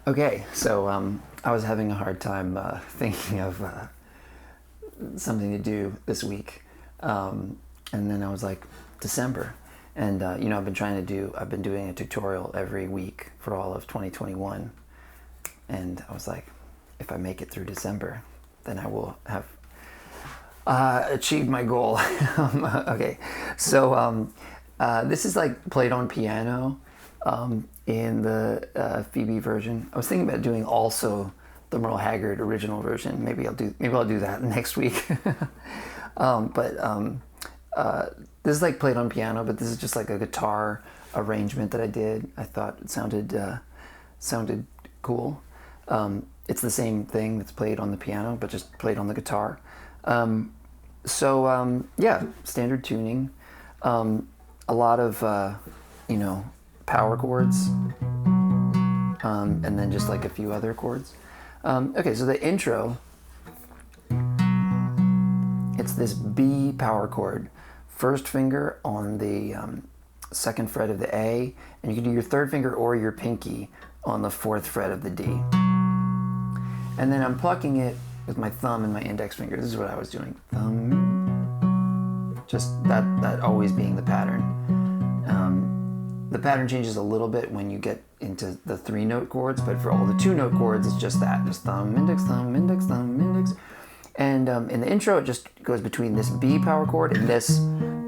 Okay, so I was having a hard time thinking of something to do this week, and then I was like, December, and I've been doing a tutorial every week for all of 2021, and I was like, if I make it through December, then I will have achieved my goal. Okay, so this is like played on piano. In the Phoebe version. I was thinking about doing also the Merle Haggard original version. Maybe I'll do that next week. This is like played on piano, but this is just like a guitar arrangement that I did. I thought it sounded cool. It's the same thing that's played on the piano, but just played on the guitar. Standard tuning. A lot of power chords, and then just like a few other chords. Okay, so the intro, it's this B power chord, first finger on the second fret of the A, and you can do your third finger or your pinky on the fourth fret of the D. And then I'm plucking it with my thumb and my index finger. This is what I was doing. Thumb, just that always being the pattern. The pattern changes a little bit when you get into the 3-note chords, but for all the 2-note chords, it's just that. Just thumb, index, thumb, index, thumb, index. And in the intro, it just goes between this B power chord and this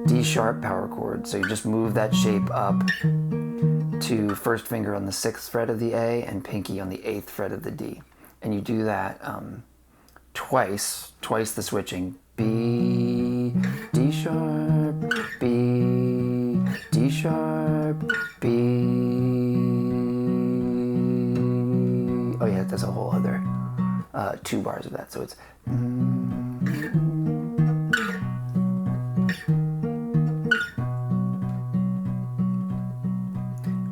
D sharp power chord. So you just move that shape up to first finger on the 6th fret of the A and pinky on the 8th fret of the D. And you do that twice the switching. B, D sharp, B, D sharp, B. Oh yeah, there's a whole other 2 bars of that. So it's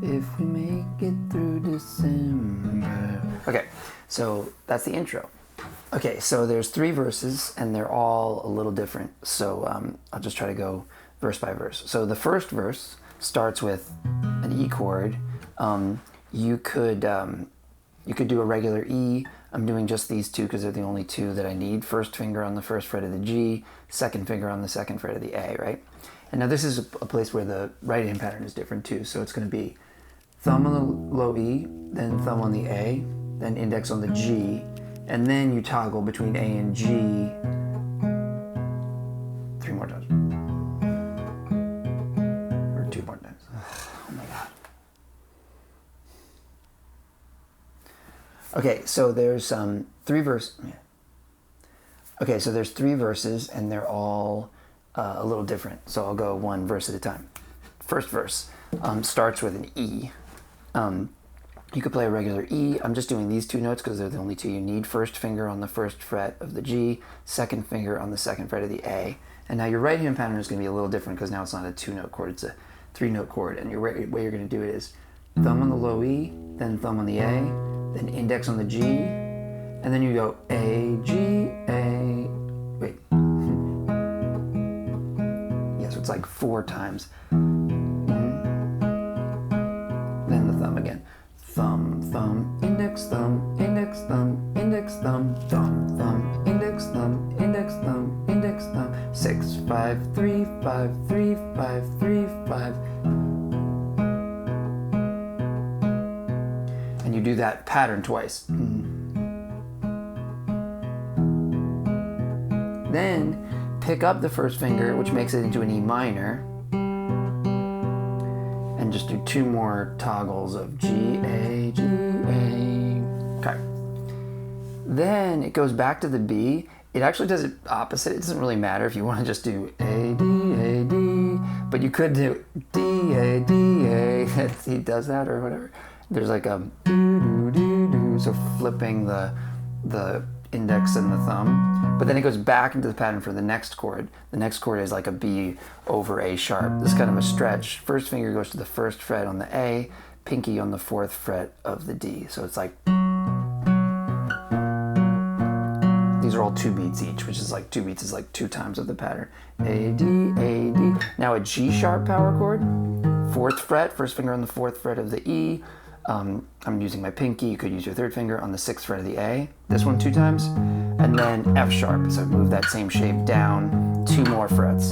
if we make it through December. Okay, so that's the intro. Okay, so there's 3 verses, and they're all a little different. So I'll just try to go verse by verse. So the first verse starts with an E chord. You could do a regular E. I'm doing just these 2 because they're the only 2 that I need. First finger on the first fret of the G, second finger on the second fret of the A, right? And now this is a place where the right hand pattern is different too. So it's going to be thumb on the low E, then thumb on the A, then index on the G, and then you toggle between A and G 3 more times. Or 2 more times. Oh my God. Okay, so there's 3 verses. Okay, so there's 3 verses, and they're all a little different. So I'll go 1 verse at a time. First verse starts with an E. You could play a regular E. I'm just doing these 2 notes because they're the only 2 you need. First finger on the first fret of the G, second finger on the second fret of the A. And now your right hand pattern is going to be a little different because now it's not a 2-note chord, it's a 3-note chord. And your way you're going to do it is thumb on the low E, then thumb on the A, then index on the G, and then you go A, G, A. Wait. Yeah, so it's like 4 times. Then the thumb again. Thumb, thumb, index, thumb, index, thumb, index, thumb, thumb, thumb, index, thumb, index, thumb, index, thumb. 6, 5, 3, 5, 3, 5, 3, 5. And you do that pattern twice. Then pick up the first finger, which makes it into an E minor. And just do 2 more toggles of G, A, G, A. Okay. Then it goes back to the B. It actually does it opposite. It doesn't really matter if you want to just do A, D, but you could do D, A, D, A. He does that or whatever. There's like a do, so flipping the index and the thumb. But then it goes back into the pattern for the next chord. The next chord is like a B over A sharp. This is kind of a stretch. First finger goes to the first fret on the A, pinky on the 4th fret of the D. So it's like, these are all 2 beats each, which is like 2 beats is like 2 times of the pattern. A, D, A, D. Now a G sharp power chord, 4th fret, first finger on the 4th fret of the E, I'm using my pinky. You could use your third finger on the 6th fret of the A. This one 2 times. And then F sharp. So move that same shape down 2 more frets.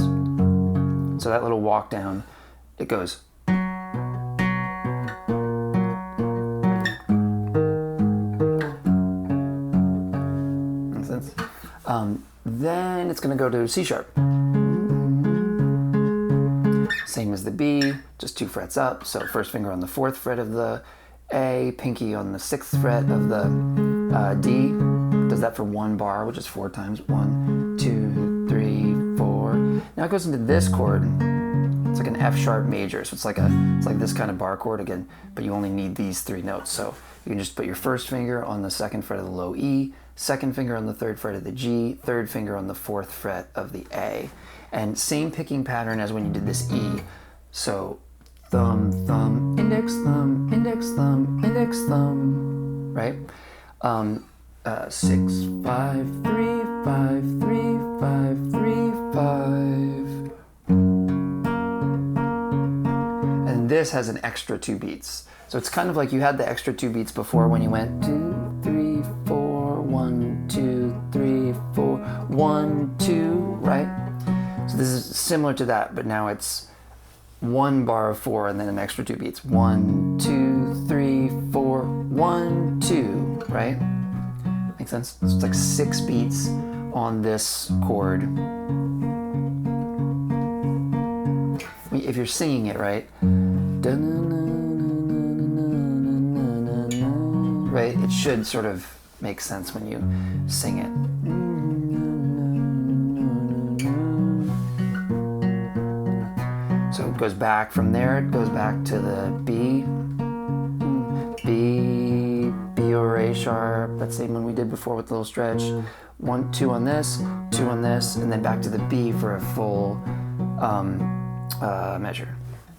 So that little walk down, it goes. Makes sense? Then it's going to go to C sharp. Same as the B, just 2 frets up. So first finger on the 4th fret of the A, pinky on the 6th fret of the D. Does that for 1 bar, which is 4 times. 1, 2, 3, 4. Now it goes into this chord. It's like an F sharp major, so it's like this kind of bar chord again, but you only need these 3 notes. So you can just put your first finger on the 2nd fret of the low E, second finger on the 3rd fret of the G, third finger on the 4th fret of the A. And same picking pattern as when you did this E. So thumb, thumb, index, thumb, index, thumb, index, thumb, right? 6, 5, 3, 5, 3, 5, 3, 5. And this has an extra 2 beats. So it's kind of like you had the extra 2 beats before when you went 2, 3, 4, 1, 2, 3, 4, 1, 2, right? So this is similar to that, but now it's 1 bar of 4 and then an extra 2 beats. 1, 2, 3, 4, 1, 2, right? Makes sense? So it's like 6 beats on this chord. I mean, if you're singing it right, right, it should sort of make sense when you sing it. So it goes back from there, it goes back to the B, B over A sharp, that same one we did before with a little stretch. 1, 2 on this, 2 on this, and then back to the B for a full measure.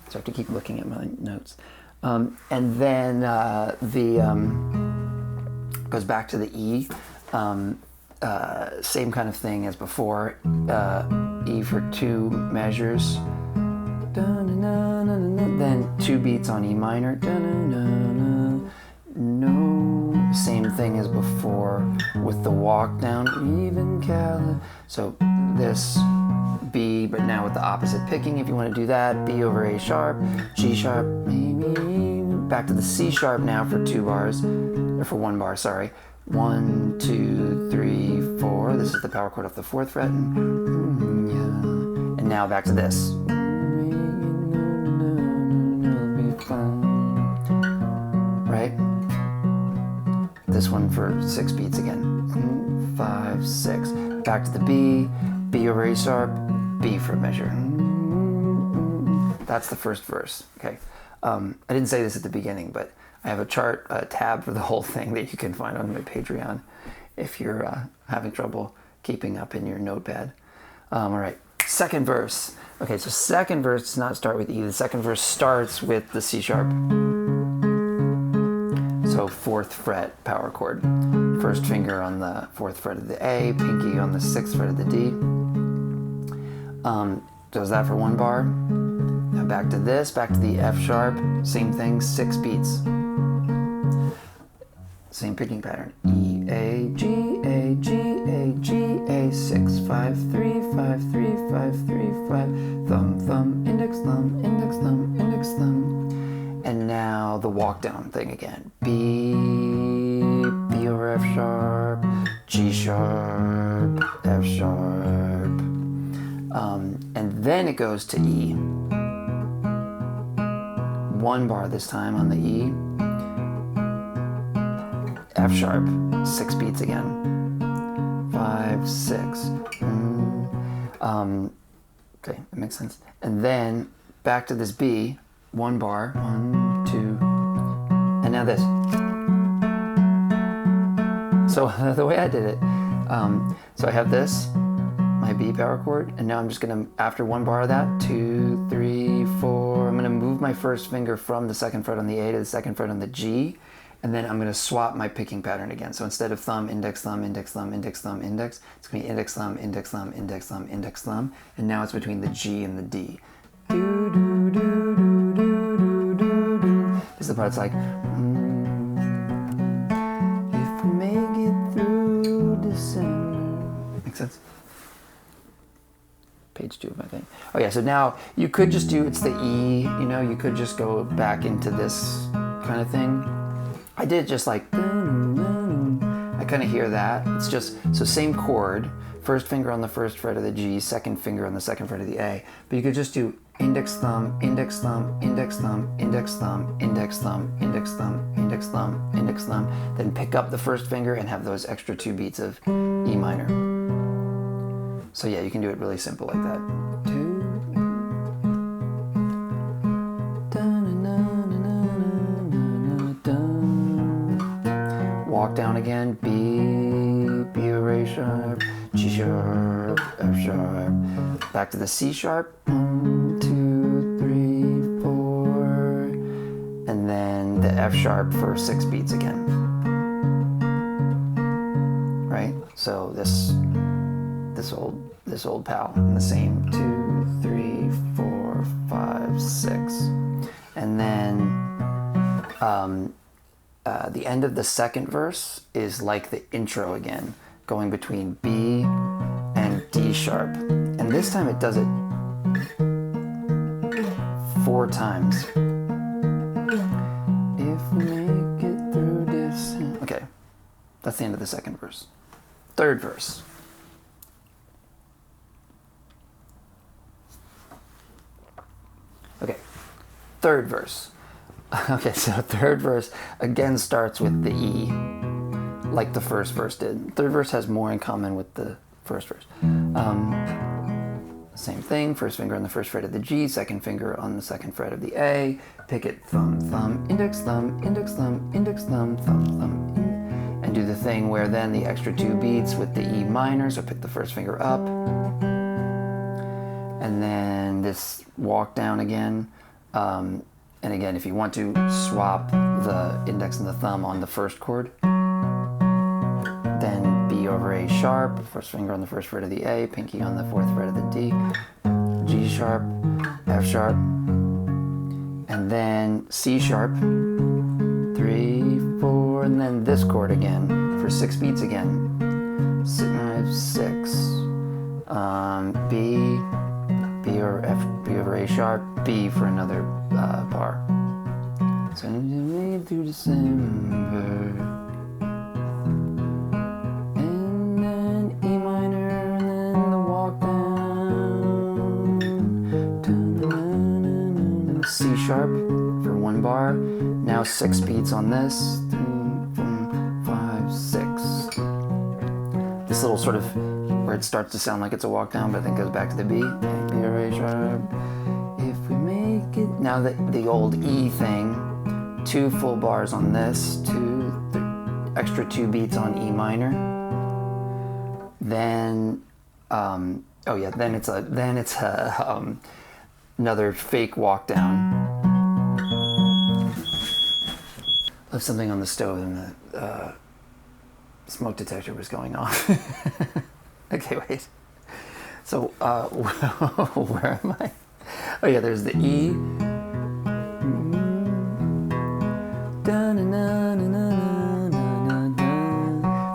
So I have to keep looking at my notes. And then goes back to the E. Same kind of thing as before. E for 2 measures. Then 2 beats on E minor. No, same thing as before with the walk down. Even so this B, but now with the opposite picking. If you want to do that, B over A sharp, G sharp, maybe back to the C sharp now for 2 bars, or for 1 bar. Sorry. 1, 2, 3, 4. This is the power chord off the 4th fret. And now back to this. Right? This one for 6 beats again. 5, 6. Back to the B, B over A sharp, B for a measure. That's the first verse. Okay. I didn't say this at the beginning, but I have a chart, a tab for the whole thing that you can find on my Patreon if you're having trouble keeping up in your notepad. All right, second verse. Okay, so second verse does not start with E. The second verse starts with the C sharp. So 4th fret power chord. First finger on the 4th fret of the A, pinky on the 6th fret of the D. Does that for 1 bar. Now back to this, back to the F sharp. Same thing, 6 beats. Same picking pattern. E, A, G, A, G, A, G, A, 6, 5, 3, 5, 3, 5, 3, 5. Thumb, thumb, index, thumb, index, thumb, index, thumb. And now the walk down thing again. B, B over F sharp, G sharp, F sharp. And then it goes to E. 1 bar this time on the E. F sharp, 6 beats again. 5, 6. Okay, that makes sense. And then back to this B, 1 bar, 1, 2, and now this. So the way I did it, so I have this, my B power chord, and now I'm just gonna, after 1 bar of that, 2, 3, 4, I'm gonna move my first finger from the 2nd fret on the A to the 2nd fret on the G, and then I'm gonna swap my picking pattern again. So instead of thumb, index, thumb, index, thumb, index, thumb, index, it's gonna be index, thumb, index, thumb, index, thumb, index, thumb, and now it's between the G and the D. Does is the part that's like, if we make it through December. Make sense? Page 2 of my thing. Oh yeah, so now you could just do, it's the E, you know, you could just go back into this kind of thing. I did just like, I kind of hear that. It's just, so same chord, first finger on the first fret of the G, second finger on the second fret of the A, but you could just do index thumb, index thumb, index thumb, index thumb, index thumb, index thumb, index thumb, index thumb, then pick up the first finger and have those extra 2 beats of E minor. So yeah, you can do it really simple like that. Walk down again, B or A sharp, G sharp, F sharp. Back to the C sharp, 1, 2, 3, 4, and then the F sharp for 6 beats again. Right? So this old pal, and the same 2, 3, 4, 5, 6, and then the end of the second verse is like the intro again, going between B and D sharp, and this time it does it 4 times. If we make it through this, okay, that's the end of the second verse. Third verse. Okay, third verse. Okay, so third verse again starts with the E, like the first verse did. Third verse has more in common with the first verse. Same thing, first finger on the first fret of the G, second finger on the second fret of the A, pick it, thumb, thumb, index, thumb, index, thumb, index, thumb, thumb, thumb, and do the thing where then the extra 2 beats with the E minor, so pick the first finger up, and then this walk down again. And again, if you want to swap the index and the thumb on the first chord, then B over A sharp, first finger on the first fret of the A, pinky on the fourth fret of the D, G sharp, F sharp, and then C sharp, 3, 4, and then this chord again for 6 beats again. 5, 6, B, B or F, B over A sharp, B for another bar. So made through December, and then E minor, and then the walk down. C sharp for 1 bar. Now 6 beats on this. 5, 6. This little sort of where it starts to sound like it's a walk down, but then goes back to the B. B or A sharp. If we make it. Now the old E thing, 2 full bars on this, 2 extra 2 beats on E minor. Then, then it's another fake walk down. Left something on the stove and the smoke detector was going off. Okay, wait. So, where am I? Oh yeah, there's the E.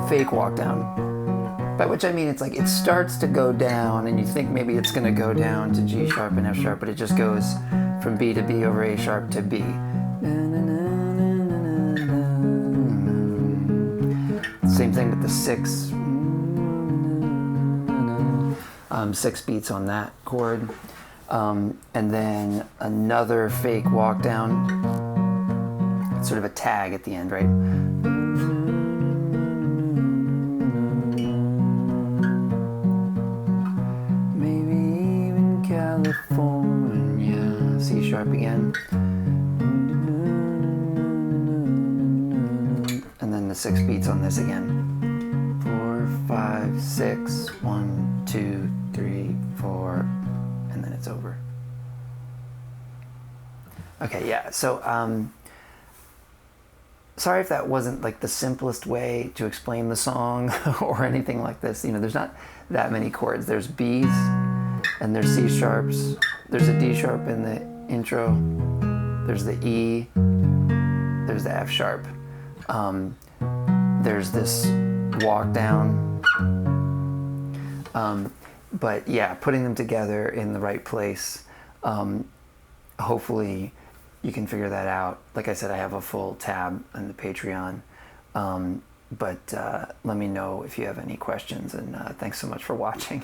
Fake walk down. By which I mean it's like it starts to go down and you think maybe it's going to go down to G sharp and F sharp, but it just goes from B to B over A sharp to B. Same thing with the 6. 6 beats on that chord. And then another fake walk down. It's sort of a tag at the end, right? Maybe even California. C sharp again. And then the 6 beats on this again. 4, 5, 6, 1, 2, 3, 4, and then it's over. Okay, yeah, so sorry if that wasn't like the simplest way to explain the song or anything like this. You know, there's not that many chords. There's B's and there's C sharps. There's a D sharp in the intro. There's the E. there's the F sharp. There's this walk down. But yeah, putting them together in the right place, hopefully you can figure that out. Like I said, I have a full tab on the Patreon. But let me know if you have any questions, and thanks so much for watching.